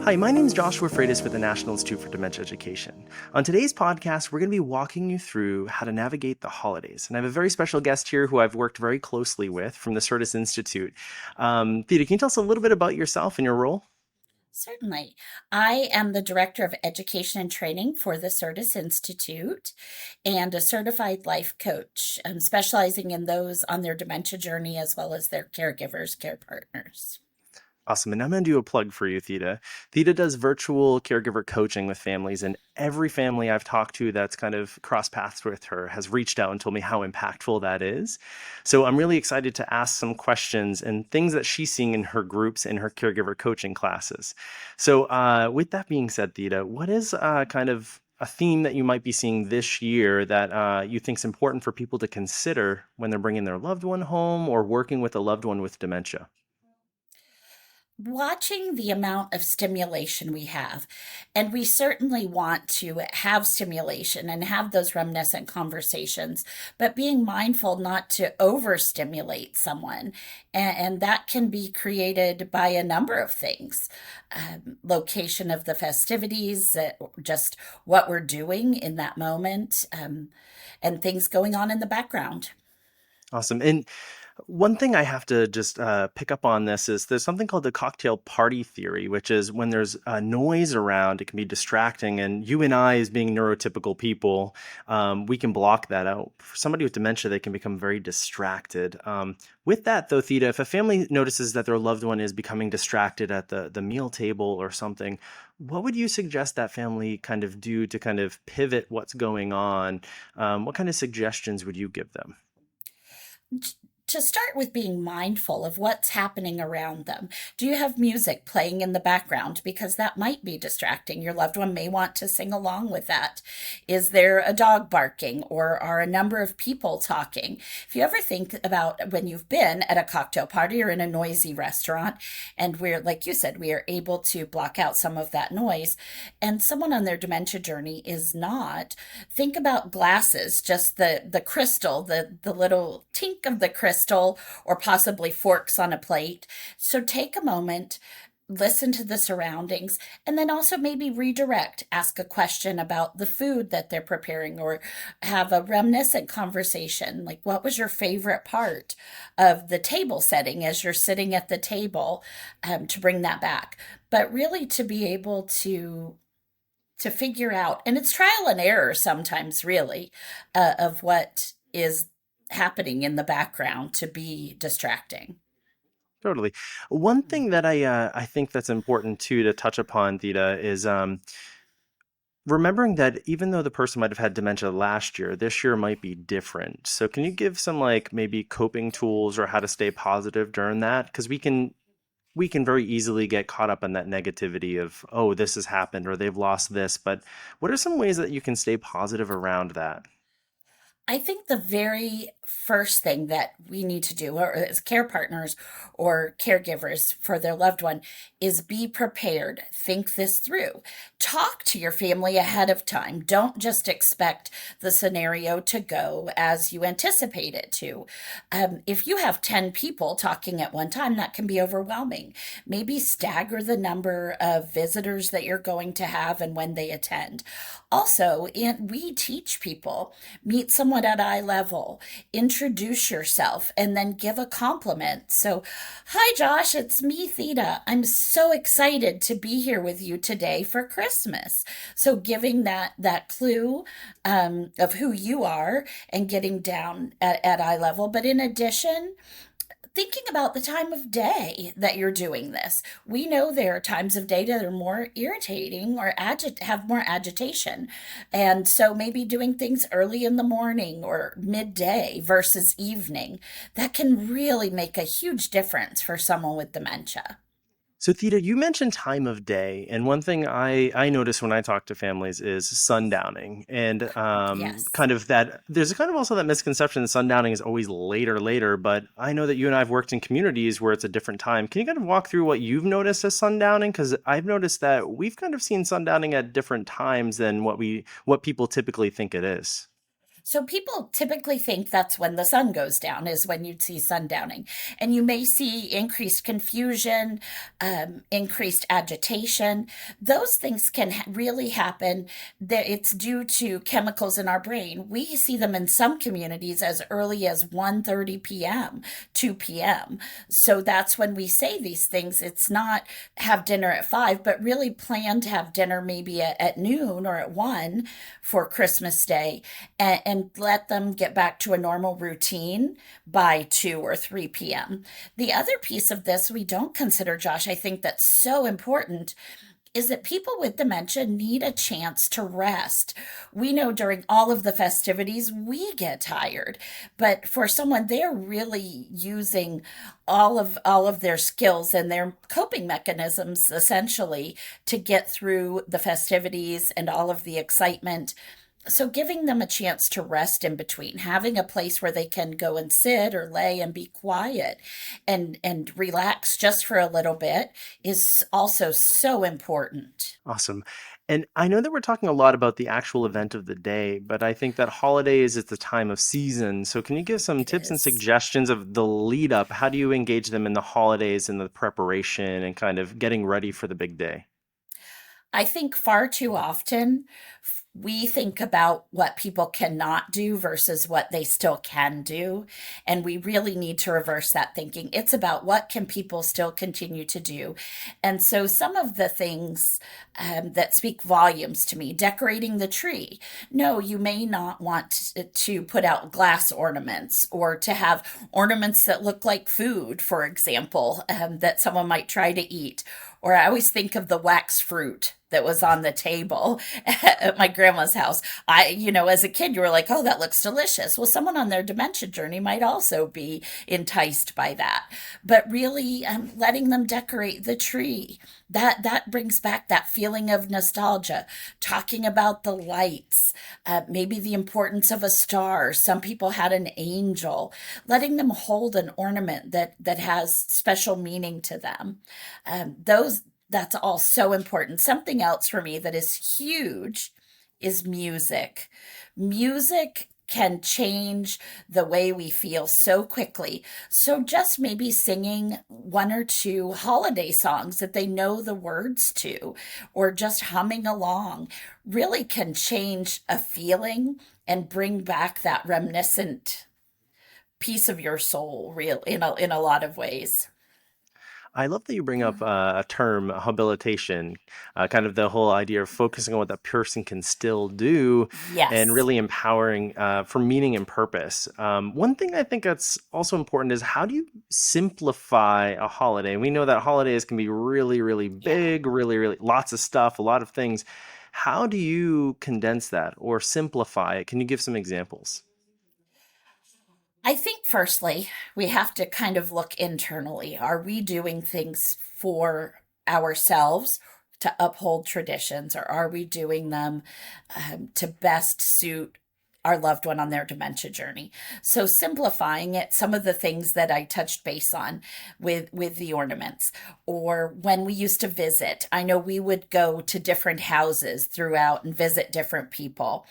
Hi, my name is Joshua Freitas with the National Institute for Dementia Education. On today's podcast, we're going to be walking you through how to navigate the holidays. And I have a very special guest here who I've worked very closely with from the Frietas Institute. Theda, can you tell us a little bit about yourself and your role? Certainly. I am the Director of Education and Training for the Certis Institute and a certified life coach, specializing in those on their dementia journey as well as their caregivers, care partners. Awesome. And I'm going to do a plug for you, Theda. Theda does virtual caregiver coaching with families, and every family I've talked to that's kind of crossed paths with her has reached out and told me how impactful that is. So I'm really excited to ask some questions and things that she's seeing in her groups and her caregiver coaching classes. So, with that being said, Theda, what is kind of a theme that you might be seeing this year that you think is important for people to consider when they're bringing their loved one home or working with a loved one with dementia? Watching the amount of stimulation we have, and we certainly want to have stimulation and have those reminiscent conversations, but being mindful not to overstimulate someone. And that can be created by a number of things. Location of the festivities, just what we're doing in that moment, and things going on in the background. Awesome. And one thing I have to just pick up on this is there's something called the cocktail party theory, which is when there's noise around, it can be distracting. And you and I, as being neurotypical people, we can block that out. For somebody with dementia, they can become very distracted. With that, though, Theta, if a family notices that their loved one is becoming distracted at the meal table or something, what would you suggest that family kind of do to kind of pivot what's going on? What kind of suggestions would you give them? To start with being mindful of what's happening around them. Do you have music playing in the background? Because that might be distracting. Your loved one may want to sing along with that. Is there a dog barking or are a number of people talking? If you ever think about when you've been at a cocktail party or in a noisy restaurant, and we're, like you said, we are able to block out some of that noise, and someone on their dementia journey is not, think about glasses, just the crystal, the little tink of the crystal, or possibly forks on a plate. So take a moment, listen to the surroundings, and then also maybe redirect, ask a question about the food that they're preparing, or have a reminiscent conversation like, what was your favorite part of the table setting as you're sitting at the table, to bring that back. But really to be able to figure out, and it's trial and error sometimes, really, of what is happening in the background to be distracting. Totally. One thing that I think that's important too to touch upon, Theta, is remembering that even though the person might have had dementia last year, this year might be different. So can you give some like maybe coping tools or how to stay positive during that? Because we can very easily get caught up in that negativity of, oh, this has happened or they've lost this. But what are some ways that you can stay positive around that? I think the very first thing that we need to do, or as care partners or caregivers for their loved one, is be prepared. Think this through. Talk to your family ahead of time. Don't just expect the scenario to go as you anticipate it to. If you have 10 people talking at one time, that can be overwhelming. Maybe stagger the number of visitors that you're going to have and when they attend. Also, we teach people, meet someone at eye level, introduce yourself, and then give a compliment. So, hi Josh, it's me, Theta. I'm so excited to be here with you today for Christmas. So, giving that clue, of who you are and getting down at eye level. But in addition, thinking about the time of day that you're doing this. We know there are times of day that are more irritating or have more agitation. And so maybe doing things early in the morning or midday versus evening, that can really make a huge difference for someone with dementia. So, Theta, you mentioned time of day, and one thing I notice when I talk to families is sundowning, and Yes. kind of that. There's kind of also that misconception that sundowning is always later. But I know that you and I have worked in communities where it's a different time. Can you kind of walk through what you've noticed as sundowning? Because I've noticed that we've kind of seen sundowning at different times than what people typically think it is. So people typically think that's when the sun goes down, is when you'd see sundowning. And you may see increased confusion, increased agitation. Those things can really happen. That it's due to chemicals in our brain. We see them in some communities as early as 1:30 p.m., 2 p.m. So that's when we say these things. It's not have dinner at 5, but really plan to have dinner maybe at noon or at 1 for Christmas Day, and let them get back to a normal routine by 2 or 3 p.m. The other piece of this we don't consider, Josh, I think that's so important, is that people with dementia need a chance to rest. We know during all of the festivities we get tired, but for someone, they're really using all of their skills and their coping mechanisms essentially to get through the festivities and all of the excitement. So giving them a chance to rest in between, having a place where they can go and sit or lay and be quiet and relax just for a little bit is also so important. Awesome. And I know that we're talking a lot about the actual event of the day, but I think that holidays is the time of season. So can you give some It tips and is. suggestions of the lead up? How do you engage them in the holidays and the preparation and kind of getting ready for the big day? I think far too often we think about what people cannot do versus what they still can do. And we really need to reverse that thinking. It's about what can people still continue to do. And so some of the things that speak volumes to me, decorating the tree. No, you may not want to put out glass ornaments or to have ornaments that look like food, for example, that someone might try to eat. Or I always think of the wax fruit that was on the table at my grandma's house. As a kid, you were like, oh, that looks delicious. Well, someone on their dementia journey might also be enticed by that. But really, letting them decorate the tree, that brings back that feeling of nostalgia. Talking about the lights, maybe the importance of a star. Some people had an angel. Letting them hold an ornament that has special meaning to them. Those That's all so important. Something else for me that is huge is music. Music can change the way we feel so quickly. So just maybe singing one or two holiday songs that they know the words to, or just humming along, really can change a feeling and bring back that reminiscent piece of your soul, real in a lot of ways. I love that you bring up a term, habilitation, kind of the whole idea of focusing on what that person can still do and Yes. really empowering for meaning and purpose. One thing I think that's also important is how do you simplify a holiday? We know that holidays can be really, really Yeah. big, really, really lots of stuff, a lot of things. How do you condense that or simplify it? Can you give some examples? I think, firstly, we have to kind of look internally. Are we doing things for ourselves to uphold traditions, or are we doing them to best suit our loved one on their dementia journey? So simplifying it, some of the things that I touched base on with the ornaments, or when we used to visit, I know we would go to different houses throughout and visit different people.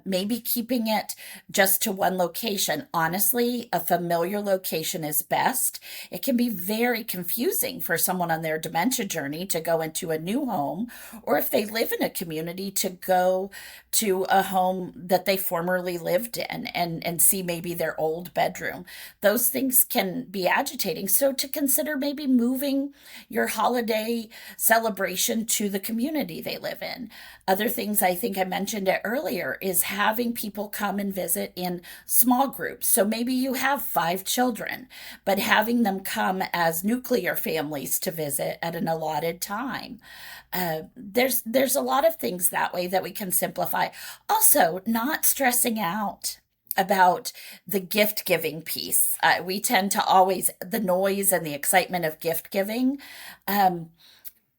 Maybe keeping it just to one location. Honestly, a familiar location is best. It can be very confusing for someone on their dementia journey to go into a new home, or if they live in a community, to go to a home that they formerly lived in and see maybe their old bedroom. Those things can be agitating. So to consider maybe moving your holiday celebration to the community they live in. Other things, I think I mentioned it earlier, is having people come and visit in small groups. So maybe you have 5 children, but having them come as nuclear families to visit at an allotted time. There's a lot of things that way that we can simplify. Also, not stressing out about the gift giving piece. We tend to always the noise and the excitement of gift giving. Um,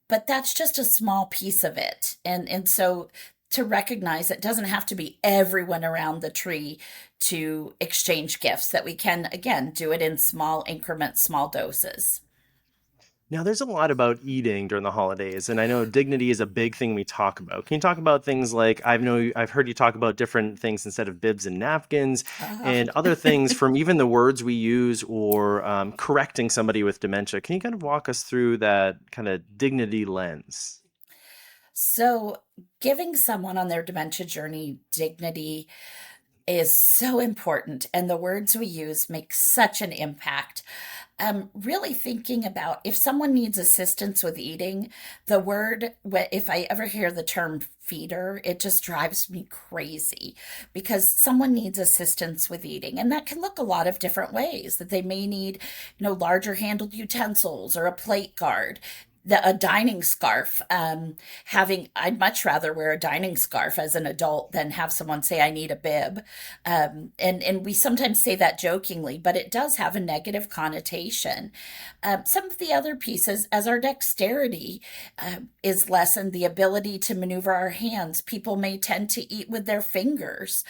but that's just a small piece of it. And so to recognize it doesn't have to be everyone around the tree to exchange gifts, that we can again do it in small increments, small doses. Now, there's a lot about eating during the holidays, and I know dignity is a big thing we talk about. Can you talk about things like I've heard you talk about different things instead of bibs and napkins, Uh, and other things from even the words we use or correcting somebody with dementia. Can you kind of walk us through that kind of dignity lens? so, giving someone on their dementia journey dignity is so important, and the words we use make such an impact. Really thinking about if someone needs assistance with eating, if I ever hear the term feeder, it just drives me crazy because someone needs assistance with eating. And that can look a lot of different ways that they may need, larger handled utensils or a plate guard. A dining scarf. I'd much rather wear a dining scarf as an adult than have someone say I need a bib. And we sometimes say that jokingly, but it does have a negative connotation. Some of the other pieces, as our dexterity is lessened, the ability to maneuver our hands, people may tend to eat with their fingers.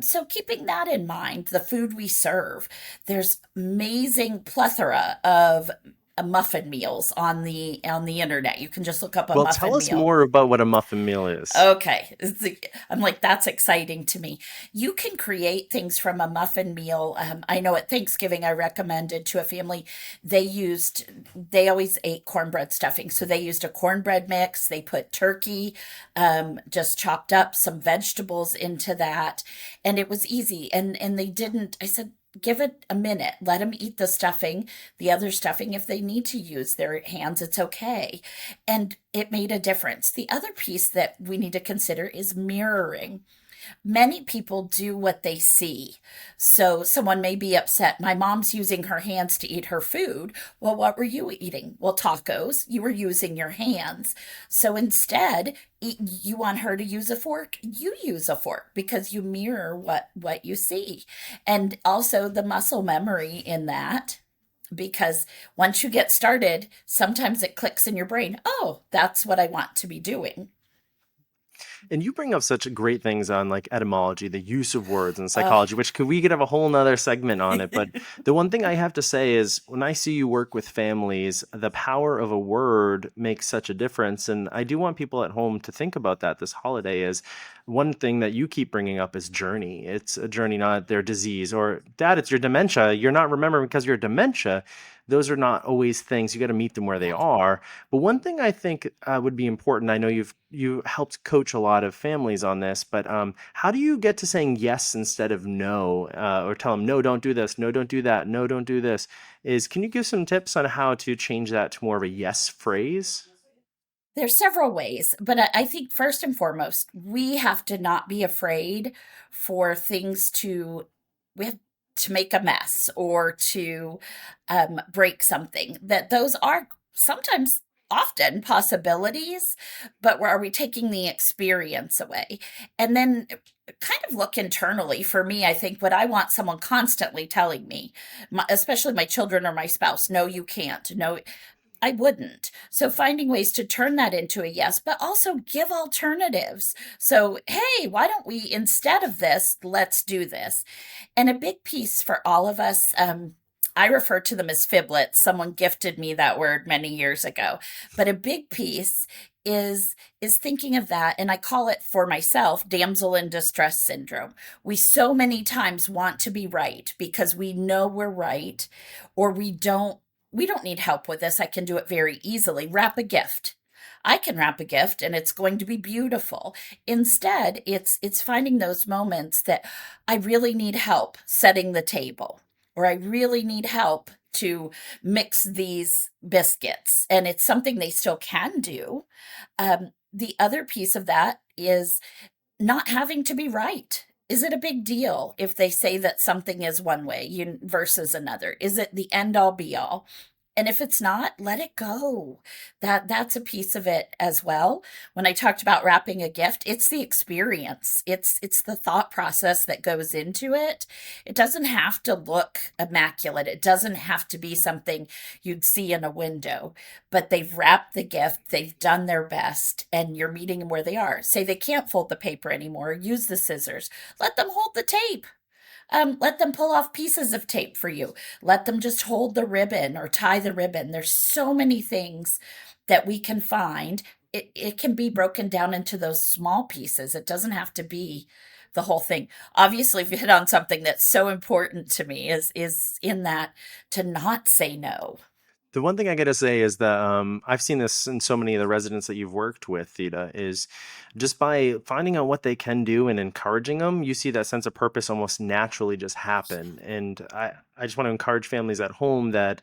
So keeping that in mind, the food we serve, there's amazing plethora of muffin meals on the internet. You can just look up a Well, tell muffin us meal. more about what a muffin meal is. Okay. I'm like, that's exciting to me. You can create things from a muffin meal. I know at Thanksgiving, I recommended to a family, they always ate cornbread stuffing. So they used a cornbread mix. They put turkey, just chopped up some vegetables into that. And it was easy. And they didn't, I said, give it a minute. Let them eat the stuffing, the other stuffing. If they need to use their hands, it's okay. And it made a difference. The other piece that we need to consider is mirroring. Many people do what they see. So someone may be upset. My mom's using her hands to eat her food. Well, what were you eating? Well, tacos. You were using your hands. So instead, you want her to use a fork, you use a fork because you mirror what you see. And also the muscle memory in that, because once you get started, sometimes it clicks in your brain. Oh, that's what I want to be doing. And you bring up such great things on like etymology, the use of words and Oh, psychology, which we could have a whole nother segment on it. But the one thing I have to say is when I see you work with families, the power of a word makes such a difference. And I do want people at home to think about that this holiday is one thing that you keep bringing up is journey. It's a journey, not their disease or dad, it's your dementia. You're not remembering because you're dementia. Those are not always things. You got to meet them where they yeah. are. But one thing I think would be important, I know you helped coach a lot of families on this, but how do you get to saying yes instead of no, or tell them no, don't do this, no, don't do that, no, don't do this? Can you give some tips on how to change that to more of a yes phrase? There's several ways, but I think first and foremost, we have to not be afraid for things to, we have to make a mess or to break something. That those are sometimes, often possibilities, but are we taking the experience away? And then kind of look internally. For me, I think what I want someone constantly telling me, especially my children or my spouse, no, you can't. No, I wouldn't. So finding ways to turn that into a yes, but also give alternatives. So, hey, why don't we, instead of this, let's do this? And a big piece for all of us, I refer to them as fiblets. Someone gifted me that word many years ago. But a big piece is thinking of that, and I call it for myself damsel in distress syndrome. We so many times want to be right because we know we're right, or we don't need help with this. I can do it very easily. Wrap a gift. I can wrap a gift and it's going to be beautiful. Instead, it's finding those moments that I really need help setting the table, or I really need help to mix these biscuits, and it's something they still can do. The other piece of that is not having to be right. Is it a big deal if they say that something is one way versus another? Is it the end all be all? And if it's not, let it go. That's a piece of it as well. When I talked about wrapping a gift, it's the experience. It's the thought process that goes into it. It doesn't have to look immaculate. It doesn't have to be something you'd see in a window, but they've wrapped the gift, they've done their best, and you're meeting them where they are. Say they can't fold the paper anymore, use the scissors. Let them hold the tape. Let them pull off pieces of tape for you. Let them just hold the ribbon or tie the ribbon. There's so many things that we can find. It can be broken down into those small pieces. It doesn't have to be the whole thing. Obviously, if you hit on something that's so important to me is in that to not say no. The one thing I gotta say is that I've seen this in so many of the residents that you've worked with, Theta, is just by finding out what they can do and encouraging them, you see that sense of purpose almost naturally just happen. And I just want to encourage families at home that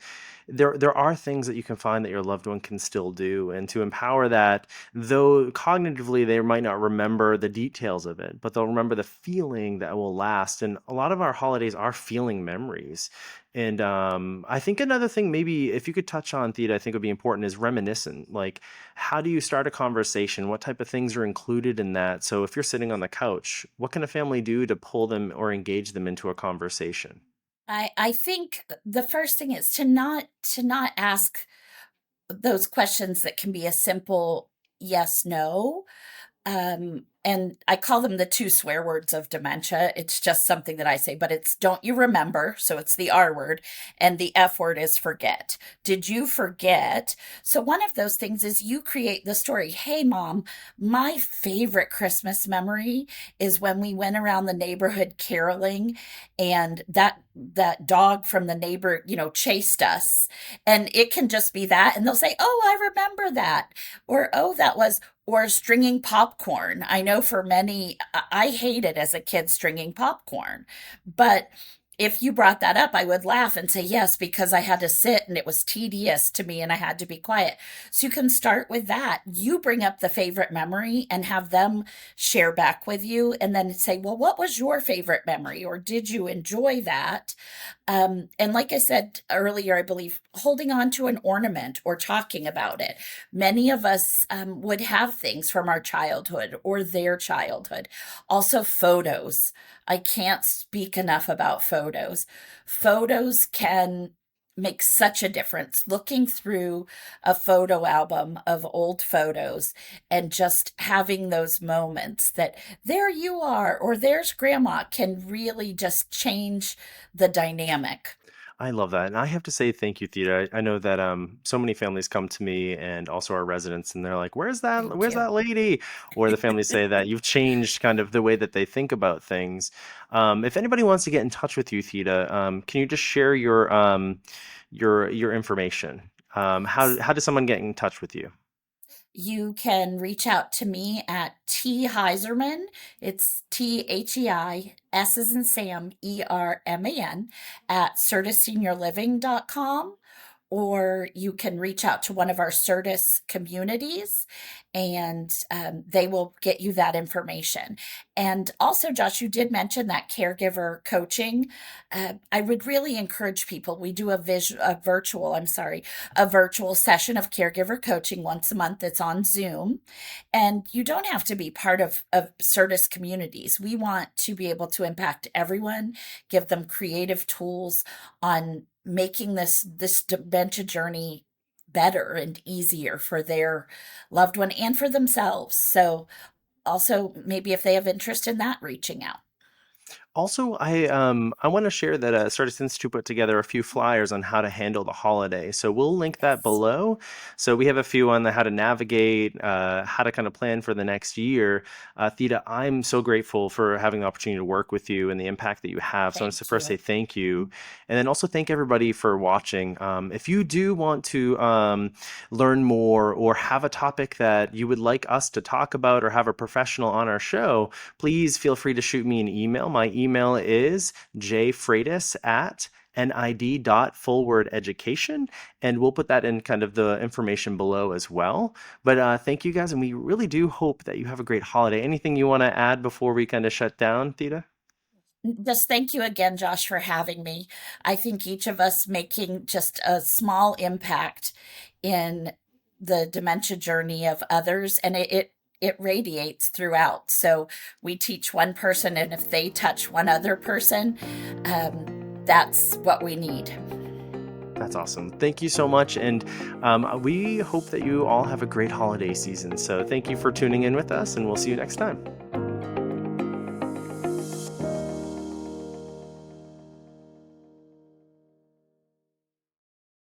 there are things that you can find that your loved one can still do, and to empower that, though cognitively they might not remember the details of it, but they'll remember the feeling that will last. And a lot of our holidays are feeling memories. And I think another thing, maybe if you could touch on, Theta, I think would be important is reminiscent. Like, how do you start a conversation? What type of things are included in that? So if you're sitting on the couch, what can a family do to pull them or engage them into a conversation? I think the first thing is to not ask those questions that can be a simple yes no. And I call them the two swear words of dementia. It's just something that I say, but it's don't you remember? So it's the R word, and the F word is forget. Did you forget? So one of those things is you create the story. Hey, mom, my favorite Christmas memory is when we went around the neighborhood caroling, and that dog from the neighbor, chased us. And it can just be that, and they'll say, "Oh, I remember that," or "Oh, that was." Or stringing popcorn. I know for many, I hated as a kid stringing popcorn. But if you brought that up, I would laugh and say yes, because I had to sit and it was tedious to me and I had to be quiet. So you can start with that. You bring up the favorite memory and have them share back with you, and then say, well, what was your favorite memory? Or did you enjoy that? And like I said earlier, I believe holding on to an ornament or talking about it. Many of us would have things from our childhood or their childhood. Also, photos. I can't speak enough about photos. Photos can make such a difference. Looking through a photo album of old photos and just having those moments that there you are or there's grandma can really just change the dynamic. I love that. And I have to say thank you, Theta. I know that so many families come to me and also our residents and they're like, Thank where's you. that lady? Or the families say that you've changed kind of the way that they think about things. If anybody wants to get in touch with you, Theta, can you just share your information? How does someone get in touch with you? You can reach out to me at T Heiserman. It's THEI, S as in Sam, ERMAN, at certusseniorliving.com. Or you can reach out to one of our Certus communities, and they will get you that information. And also, Josh, you did mention that caregiver coaching. I would really encourage people. We do a virtual session of caregiver coaching once a month. It's on Zoom, and you don't have to be part of Certus communities. We want to be able to impact everyone, give them creative tools on making this dementia journey better and easier for their loved one and for themselves. So also maybe if they have interest in that, reaching out. Also, I want to share that Sardis Institute put together a few flyers on how to handle the holiday. So we'll link that Yes. below. So we have a few on the how to navigate, how to kind of plan for the next year. Theta, I'm so grateful for having the opportunity to work with you and the impact that you have. So I want to Thank first say you. thank you, and then also thank everybody for watching. If you do want to learn more or have a topic that you would like us to talk about or have a professional on our show, please feel free to shoot me an email. My email is jfreitas at nid.fullwordeducation, and we'll put that in kind of the information below as well. But thank you guys, and we really do hope that you have a great holiday. Anything you want to add before we kind of shut down, Theta? Just thank you again, Josh, for having me. I think each of us making just a small impact in the dementia journey of others, and it radiates throughout. So we teach one person, and if they touch one other person, that's what we need. That's awesome. Thank you so much. And we hope that you all have a great holiday season. So thank you for tuning in with us, and we'll see you next time.